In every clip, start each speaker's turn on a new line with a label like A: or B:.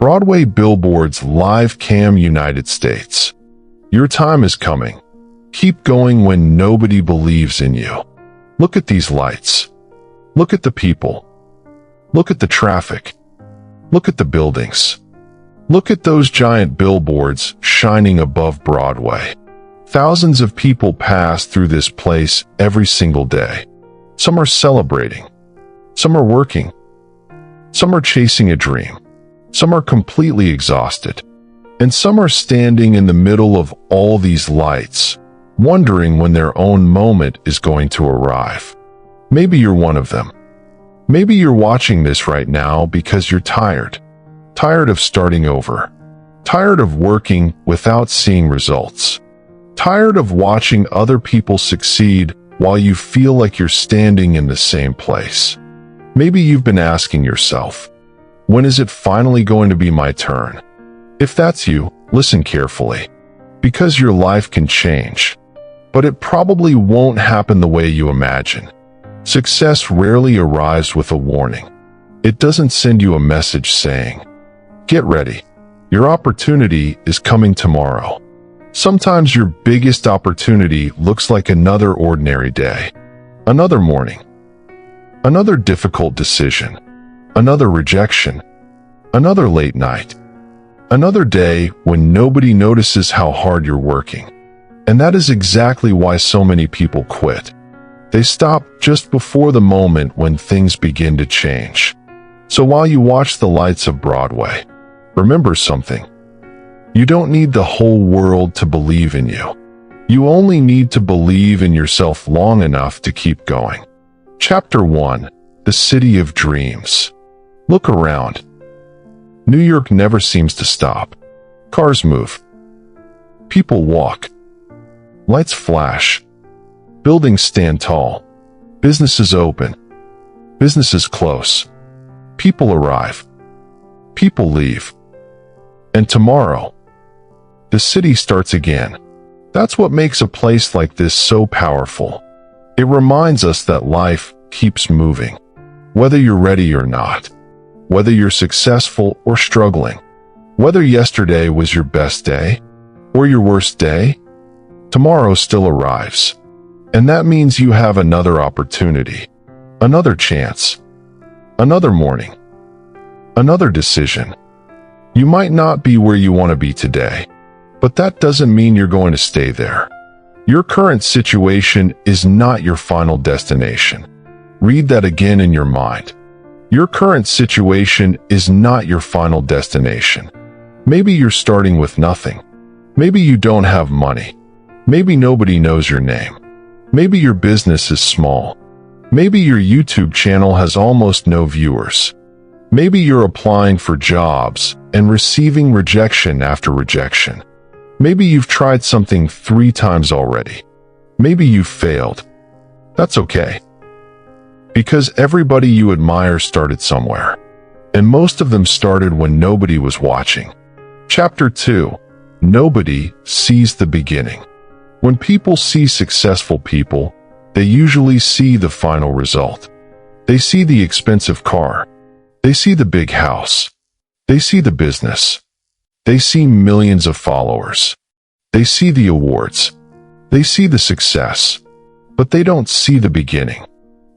A: Broadway Billboards Live Cam United States. Your time is coming. Keep going when nobody believes in you. Look at these lights. Look at the people. Look at the traffic. Look at the buildings. Look at those giant billboards shining above Broadway. Thousands of people pass through this place every single day. Some are celebrating. Some are working. Some are chasing a dream. Some are completely exhausted. And some are standing in the middle of all these lights, wondering when their own moment is going to arrive. Maybe you're one of them. Maybe you're watching this right now because you're tired. Tired of starting over. Tired of working without seeing results. Tired of watching other people succeed while you feel like you're standing in the same place. Maybe you've been asking yourself, when is it finally going to be my turn? If that's you, listen carefully. Because your life can change. But it probably won't happen the way you imagine. Success rarely arrives with a warning. It doesn't send you a message saying, get ready. Your opportunity is coming tomorrow. Sometimes your biggest opportunity looks like another ordinary day. Another morning. Another difficult decision. Another rejection. Another late night. Another day when nobody notices how hard you're working. And that is exactly why so many people quit. They stop just before the moment when things begin to change. So while you watch the lights of Broadway, remember something. You don't need the whole world to believe in you. You only need to believe in yourself long enough to keep going. Chapter 1. The City of Dreams. Look around. New York never seems to stop. Cars move. People walk. Lights flash. Buildings stand tall. Businesses open. Businesses close. People arrive. People leave. And tomorrow, the city starts again. That's what makes a place like this so powerful. It reminds us that life keeps moving, whether you're ready or not, whether you're successful or struggling, whether yesterday was your best day or your worst day, tomorrow still arrives. And that means you have another opportunity, another chance, another morning, another decision. You might not be where you want to be today, but that doesn't mean you're going to stay there. Your current situation is not your final destination. Read that again in your mind. Your current situation is not your final destination. Maybe you're starting with nothing. Maybe you don't have money. Maybe nobody knows your name. Maybe your business is small. Maybe your YouTube channel has almost no viewers. Maybe you're applying for jobs and receiving rejection after rejection. Maybe you've tried something 3 times already. Maybe you've failed. That's okay. Because everybody you admire started somewhere. And most of them started when nobody was watching. Chapter 2. Nobody sees the beginning. When people see successful people, they usually see the final result. They see the expensive car. They see the big house. They see the business. They see millions of followers. They see the awards. They see the success. But they don't see the beginning.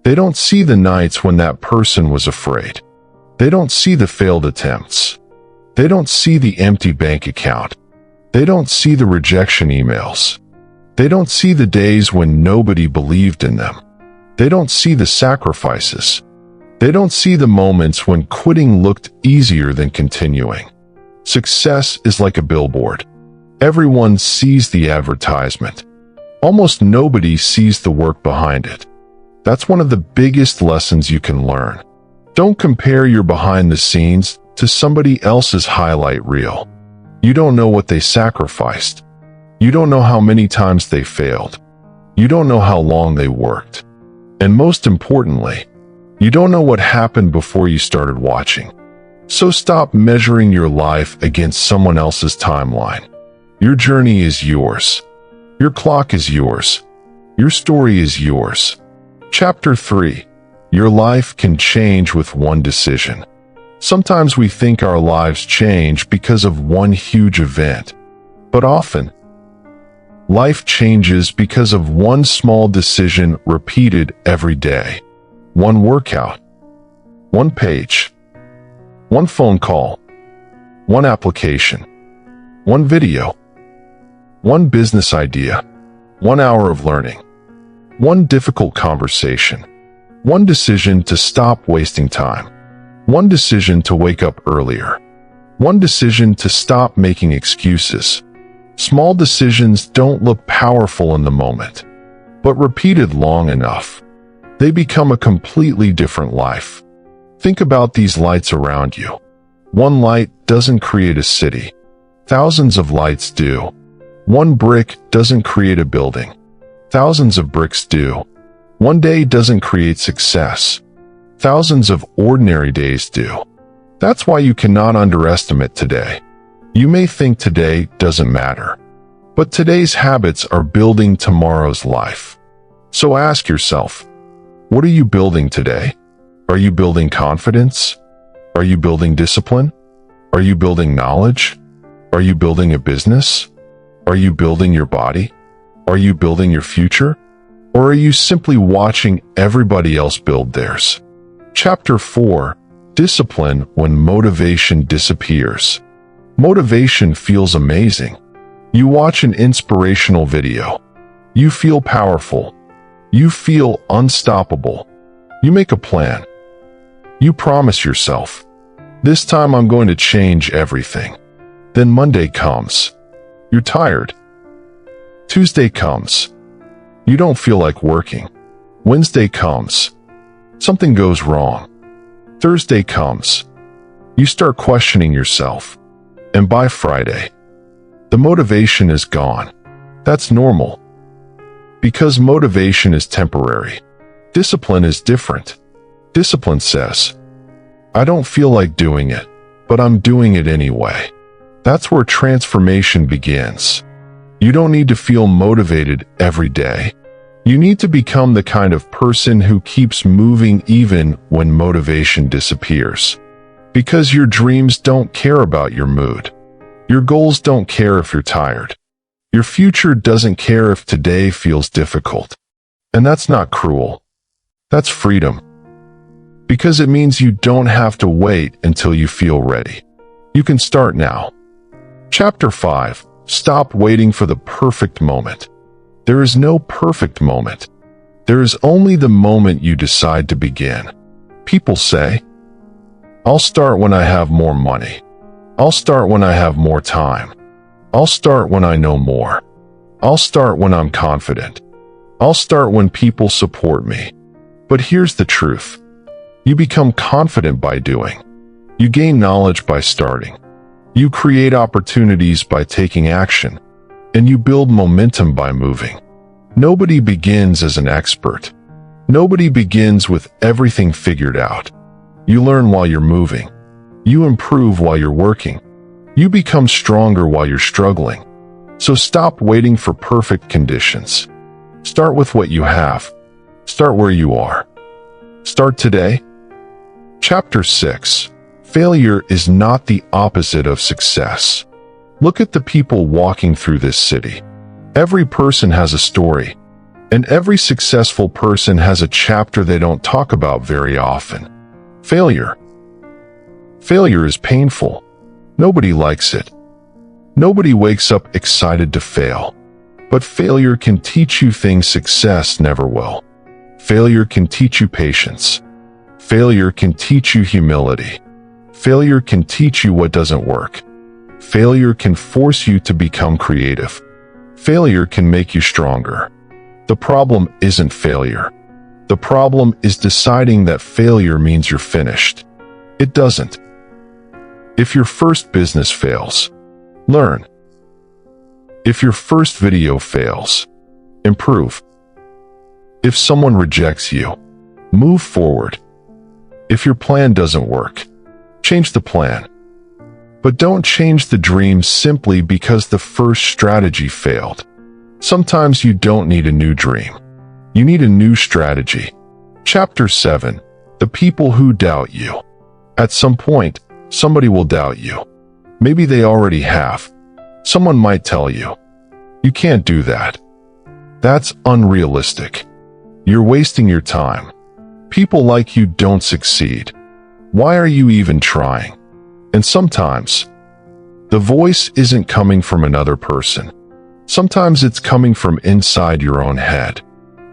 A: They don't see the nights when that person was afraid. They don't see the failed attempts. They don't see the empty bank account. They don't see the rejection emails. They don't see the days when nobody believed in them. They don't see the sacrifices. They don't see the moments when quitting looked easier than continuing. Success is like a billboard. Everyone sees the advertisement. Almost nobody sees the work behind it. That's one of the biggest lessons you can learn. Don't compare your behind the scenes to somebody else's highlight reel. You don't know what they sacrificed. You don't know how many times they failed. You don't know how long they worked. And most importantly, you don't know what happened before you started watching. So stop measuring your life against someone else's timeline. Your journey is yours. Your clock is yours. Your story is yours. Chapter 3. Your life can change with one decision. Sometimes we think our lives change because of one huge event, but often, life changes because of one small decision repeated every day. One workout, one page, one phone call, one application, one video, one business idea, 1 hour of learning, one difficult conversation, one decision to stop wasting time, one decision to wake up earlier, one decision to stop making excuses. Small decisions don't look powerful in the moment, but repeated long enough, they become a completely different life. Think about these lights around you. One light doesn't create a city. Thousands of lights do. One brick doesn't create a building. Thousands of bricks do. One day doesn't create success. Thousands of ordinary days do. That's why you cannot underestimate today. You may think today doesn't matter, but today's habits are building tomorrow's life. So ask yourself, what are you building today? Are you building confidence? Are you building discipline? Are you building knowledge? Are you building a business? Are you building your body? Are you building your future? Or are you simply watching everybody else build theirs? Chapter 4: Discipline when motivation disappears. Motivation feels amazing. You watch an inspirational video. You feel powerful. You feel unstoppable. You make a plan. You promise yourself, this time I'm going to change everything. Then Monday comes. You're tired. Tuesday comes. You don't feel like working. Wednesday comes. Something goes wrong. Thursday comes. You start questioning yourself. And by Friday, the motivation is gone. That's normal. Because motivation is temporary. Discipline is different. Discipline says, I don't feel like doing it, but I'm doing it anyway. That's where transformation begins. You don't need to feel motivated every day. You need to become the kind of person who keeps moving even when motivation disappears. Because your dreams don't care about your mood. Your goals don't care if you're tired. Your future doesn't care if today feels difficult. And that's not cruel. That's freedom. Because it means you don't have to wait until you feel ready. You can start now. Chapter 5: Stop waiting for the perfect moment. There is no perfect moment. There is only the moment you decide to begin. People say, I'll start when I have more money. I'll start when I have more time. I'll start when I know more. I'll start when I'm confident. I'll start when people support me. But here's the truth. You become confident by doing. You gain knowledge by starting. You create opportunities by taking action. And you build momentum by moving. Nobody begins as an expert. Nobody begins with everything figured out. You learn while you're moving. You improve while you're working. You become stronger while you're struggling. So stop waiting for perfect conditions. Start with what you have. Start where you are. Start today. Chapter 6: Failure is not the opposite of success. Look at the people walking through this city. Every person has a story. And every successful person has a chapter they don't talk about very often. Failure. Failure is painful. Nobody likes it. Nobody wakes up excited to fail. But failure can teach you things success never will. Failure can teach you patience. Failure can teach you humility. Failure can teach you what doesn't work. Failure can force you to become creative. Failure can make you stronger. The problem isn't failure. The problem is deciding that failure means you're finished. It doesn't. If your first business fails, learn. If your first video fails, improve. If someone rejects you, move forward. If your plan doesn't work, change the plan. But don't change the dream simply because the first strategy failed. Sometimes you don't need a new dream. You need a new strategy. Chapter 7: The people who doubt you. At some point, somebody will doubt you. Maybe they already have. Someone might tell you, "You can't do that. That's unrealistic. You're wasting your time. People like you don't succeed. Why are you even trying?" And sometimes, the voice isn't coming from another person. Sometimes it's coming from inside your own head.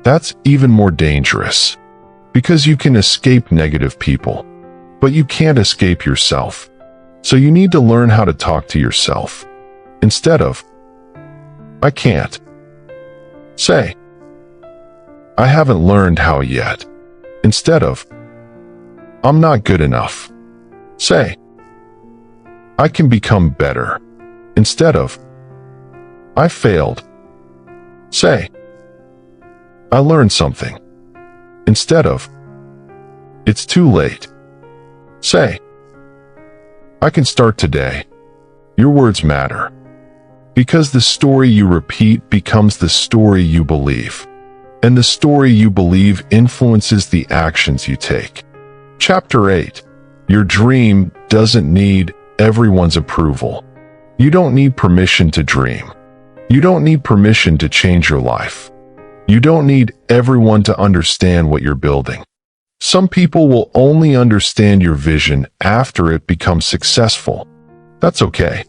A: That's even more dangerous, because you can escape negative people, but you can't escape yourself. So you need to learn how to talk to yourself. Instead of, "I can't," say, "I haven't learned how yet." Instead of, "I'm not good enough," say, "I can become better." Instead of, "I failed," say, "I learned something." Instead of, "It's too late," say, "I can start today." Your words matter, because the story you repeat becomes the story you believe, and the story you believe influences the actions you take. Chapter 8. Your dream doesn't need everyone's approval. You don't need permission to dream. You don't need permission to change your life. You don't need everyone to understand what you're building. Some people will only understand your vision after it becomes successful. That's okay.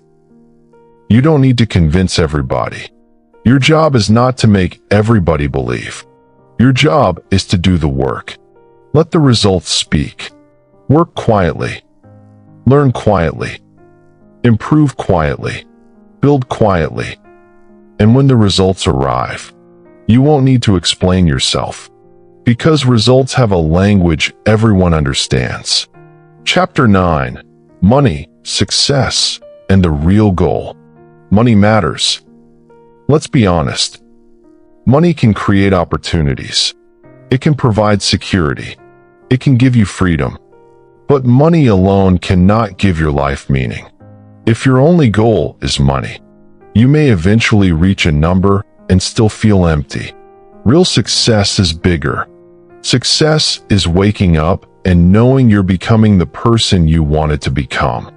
A: You don't need to convince everybody. Your job is not to make everybody believe. Your job is to do the work. Let the results speak. Work quietly. Learn quietly. Improve quietly. Build quietly. And when the results arrive, you won't need to explain yourself, because results have a language everyone understands. Chapter 9. Money, success, and the real goal. Money matters. Let's be honest. Money can create opportunities. It can provide security. It can give you freedom. But money alone cannot give your life meaning. If your only goal is money, you may eventually reach a number and still feel empty. Real success is bigger. Success is waking up and knowing you're becoming the person you wanted to become.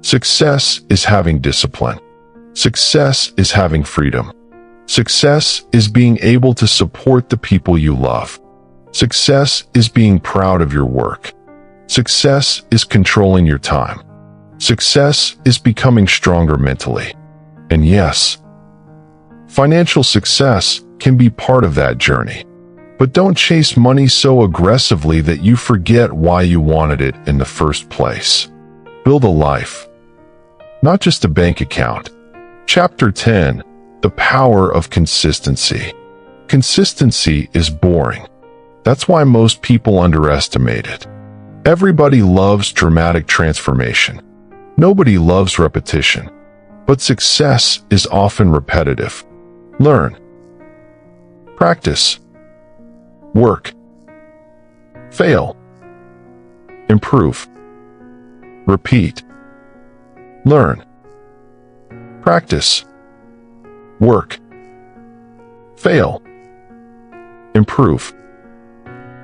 A: Success is having discipline. Success is having freedom. Success is being able to support the people you love. Success is being proud of your work. Success is controlling your time. Success is becoming stronger mentally. And yes, financial success can be part of that journey. But don't chase money so aggressively that you forget why you wanted it in the first place. Build a life, not just a bank account. Chapter 10. The power of consistency. Consistency is boring. That's why most people underestimate it. Everybody loves dramatic transformation. Nobody loves repetition. But success is often repetitive. Learn. Practice. Work. Fail. Improve. Repeat. Learn. Practice. Work. Fail. Improve.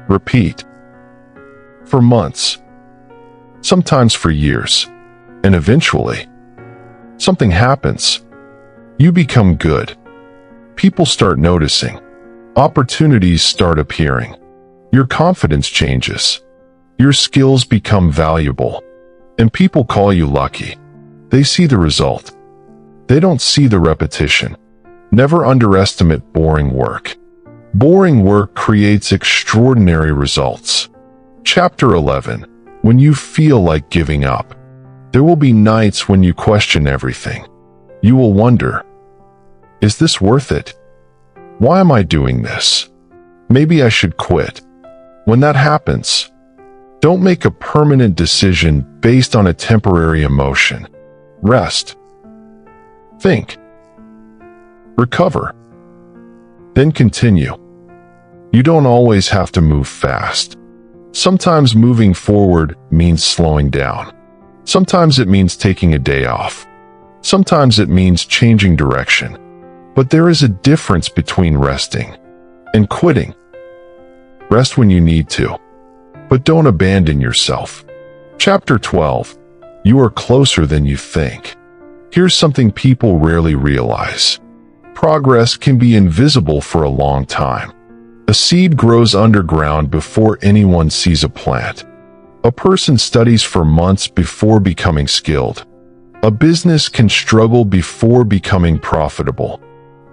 A: Repeat. For months. Sometimes for years. And eventually, something happens. You become good. People start noticing. Opportunities start appearing. Your confidence changes. Your skills become valuable. And people call you lucky. They see the result. They don't see the repetition. Never underestimate boring work. Boring work creates extraordinary results. Chapter 11. When you feel like giving up. There will be nights when you question everything. You will wonder, is this worth it? Why am I doing this? Maybe I should quit. When that happens, don't make a permanent decision based on a temporary emotion. Rest. Think. Recover. Then continue. You don't always have to move fast. Sometimes moving forward means slowing down. Sometimes it means taking a day off. Sometimes it means changing direction. But there is a difference between resting and quitting. Rest when you need to, but don't abandon yourself. Chapter 12. You are closer than you think. Here's something people rarely realize. Progress can be invisible for a long time. A seed grows underground before anyone sees a plant. A person studies for months before becoming skilled. A business can struggle before becoming profitable.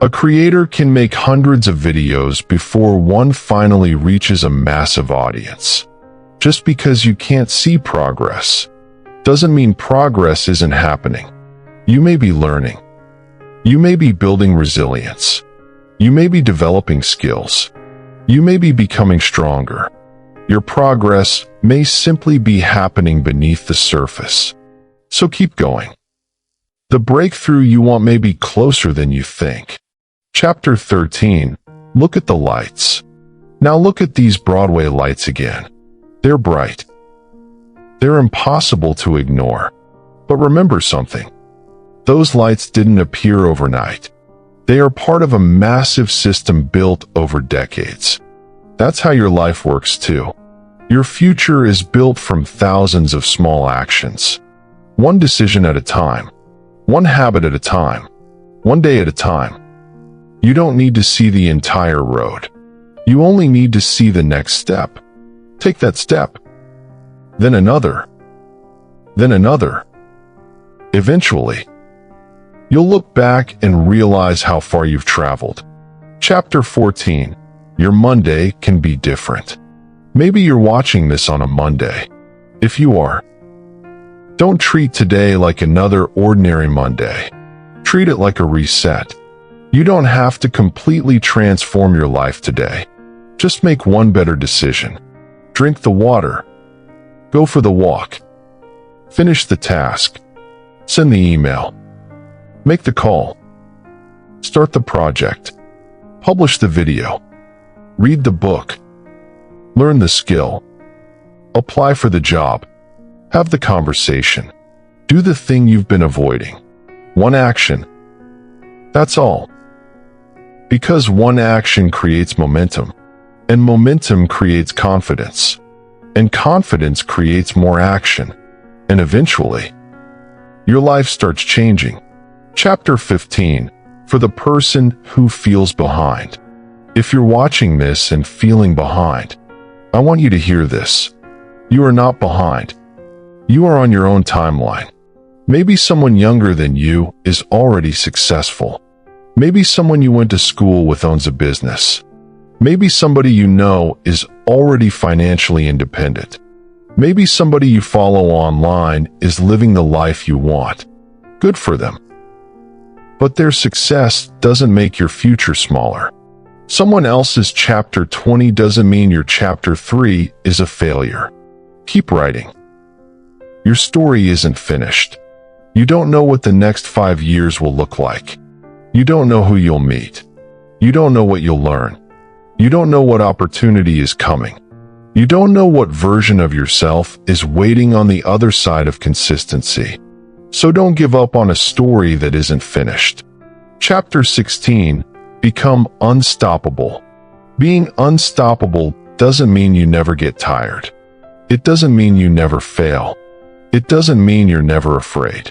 A: A creator can make hundreds of videos before one finally reaches a massive audience. Just because you can't see progress doesn't mean progress isn't happening. You may be learning. You may be building resilience. You may be developing skills. You may be becoming stronger. Your progress may simply be happening beneath the surface. So keep going. The breakthrough you want may be closer than you think. Chapter 13. Look at the lights. Now look at these Broadway lights again. They're bright. They're impossible to ignore. But remember something. Those lights didn't appear overnight. They are part of a massive system built over decades. That's how your life works too. Your future is built from thousands of small actions. One decision at a time. One habit at a time. One day at a time. You don't need to see the entire road. You only need to see the next step. Take that step. Then another. Then another. Eventually, you'll look back and realize how far you've traveled. Chapter 14. Your Monday can be different. Maybe you're watching this on a Monday. If you are, don't treat today like another ordinary Monday. Treat it like a reset. You don't have to completely transform your life today. Just make one better decision. Drink the water. Go for the walk. Finish the task. Send the email. Make the call. Start the project. Publish the video. Read the book. Learn the skill. Apply for the job. Have the conversation. Do the thing you've been avoiding. One action. That's all. Because one action creates momentum, and momentum creates confidence, and confidence creates more action, and eventually, your life starts changing. Chapter 15. For the person who feels behind. If you're watching this and feeling behind, I want you to hear this. You are not behind. You are on your own timeline. Maybe someone younger than you is already successful. Maybe someone you went to school with owns a business. Maybe somebody you know is already financially independent. Maybe somebody you follow online is living the life you want. Good for them. But their success doesn't make your future smaller. Someone else's chapter 20 doesn't mean your chapter 3 is a failure. Keep writing. Your story isn't finished. You don't know what the next 5 years will look like. You don't know who you'll meet. You don't know what you'll learn. You don't know what opportunity is coming. You don't know what version of yourself is waiting on the other side of consistency. So don't give up on a story that isn't finished. Chapter 16. Become unstoppable. Being unstoppable doesn't mean you never get tired. It doesn't mean you never fail. It doesn't mean you're never afraid.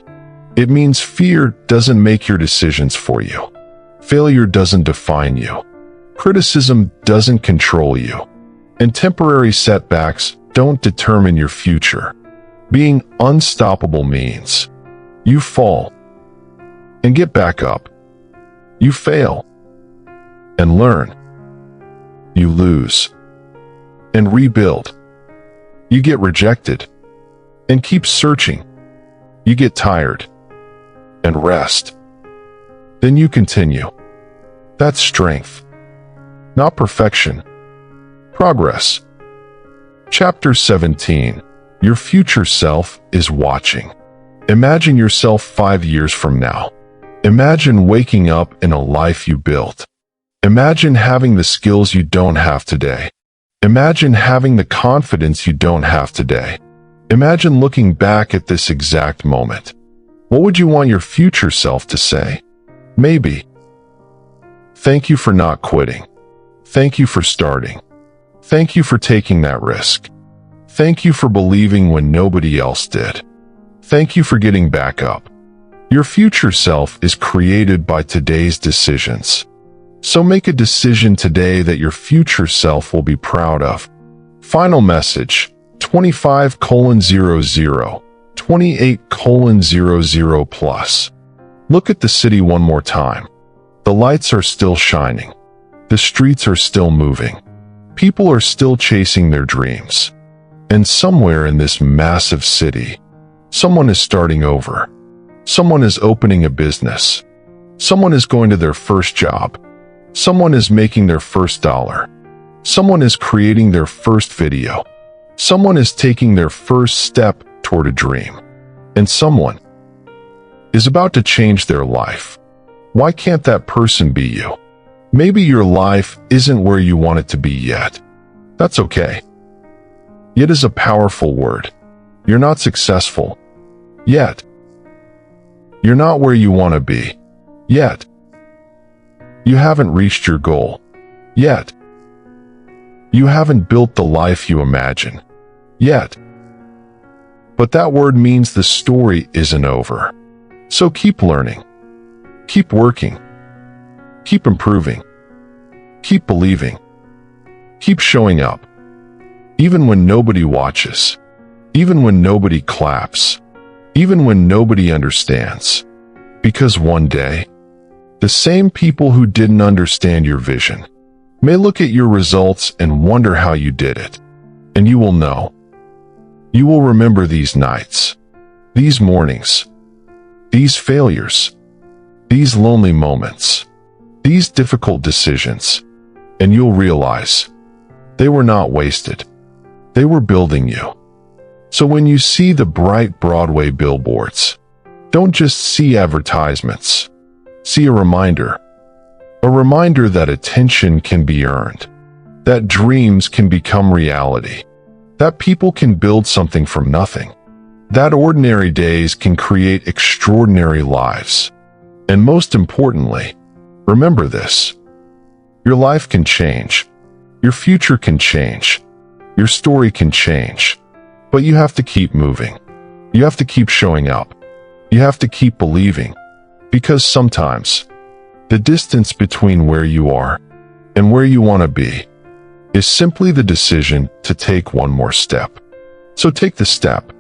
A: It means fear doesn't make your decisions for you. Failure doesn't define you. Criticism doesn't control you. And temporary setbacks don't determine your future. Being unstoppable means you fall and get back up. You fail and learn. You lose and rebuild. You get rejected and keep searching. You get tired and rest. Then you continue. That's strength, not perfection. Progress. Chapter 17. Your future self is watching. Imagine yourself 5 years from now. Imagine waking up in a life you built. Imagine having the skills you don't have today. Imagine having the confidence you don't have today. Imagine looking back at this exact moment. What would you want your future self to say? Maybe, thank you for not quitting. Thank you for starting. Thank you for taking that risk. Thank you for believing when nobody else did. Thank you for getting back up. Your future self is created by today's decisions. So make a decision today that your future self will be proud of. Final message, 25:00, 28:00 plus. Look at the city one more time. The lights are still shining. The streets are still moving. People are still chasing their dreams. And somewhere in this massive city, someone is starting over. Someone is opening a business. Someone is going to their first job. Someone is making their first dollar. Someone is creating their first video. Someone is taking their first step toward a dream. And someone is about to change their life. Why can't that person be you? Maybe your life isn't where you want it to be yet. That's okay. Yet is a powerful word. You're not successful yet. You're not where you want to be yet. You haven't reached your goal yet. You haven't built the life you imagine yet. But that word means the story isn't over. So keep learning, keep working, keep improving, keep believing, keep showing up, even when nobody watches, even when nobody claps, even when nobody understands. Because one day, the same people who didn't understand your vision may look at your results and wonder how you did it. And you will know. You will remember these nights, these mornings, these failures, these lonely moments, these difficult decisions, and you'll realize they were not wasted. They were building you. So when you see the bright Broadway billboards, don't just see advertisements. See a reminder that attention can be earned, that dreams can become reality, that people can build something from nothing, that ordinary days can create extraordinary lives. And most importantly, remember this: your life can change, your future can change, your story can change, but you have to keep moving. You have to keep showing up. You have to keep believing. Because sometimes, the distance between where you are and where you want to be is simply the decision to take one more step. So take the step,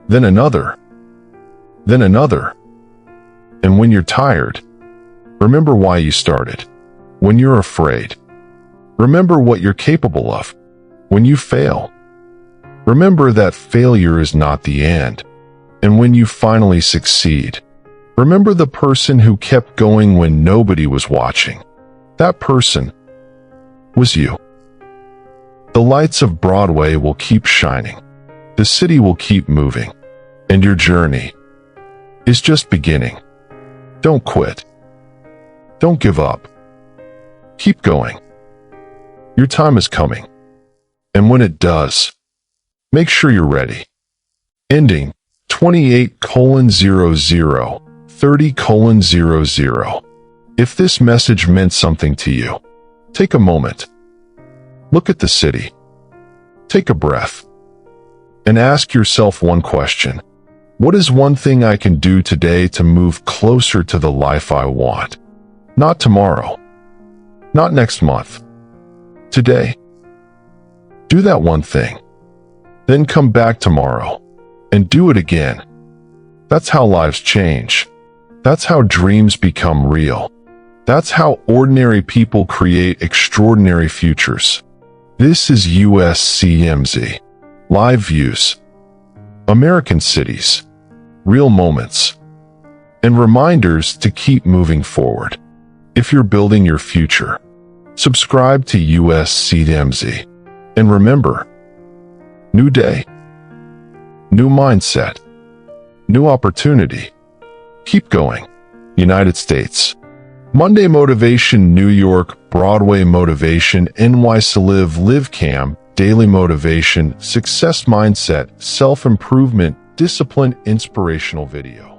A: then another, then another. And when you're tired, remember why you started. When you're afraid, remember what you're capable of. When you fail, remember that failure is not the end. And when you finally succeed, remember the person who kept going when nobody was watching. That person was you. The lights of Broadway will keep shining. The city will keep moving. And your journey is just beginning. Don't quit. Don't give up. Keep going. Your time is coming. And when it does, make sure you're ready. Ending 28:00, 30:00. If this message meant something to you, take a moment. Look at the city. Take a breath. And ask yourself one question. What is one thing I can do today to move closer to the life I want? Not tomorrow. Not next month. Today. Do that one thing. Then come back tomorrow and do it again. That's how lives change. That's how dreams become real. That's how ordinary people create extraordinary futures. This is USC Camz. Live views. American cities. Real moments. And reminders to keep moving forward. If you're building your future, subscribe to USC Camz. And remember, new day, new mindset, new opportunity. Keep going. United States. Monday Motivation New York, Broadway Motivation NYC Live Cam, Daily Motivation, Success Mindset, Self-Improvement, Discipline Inspirational Video.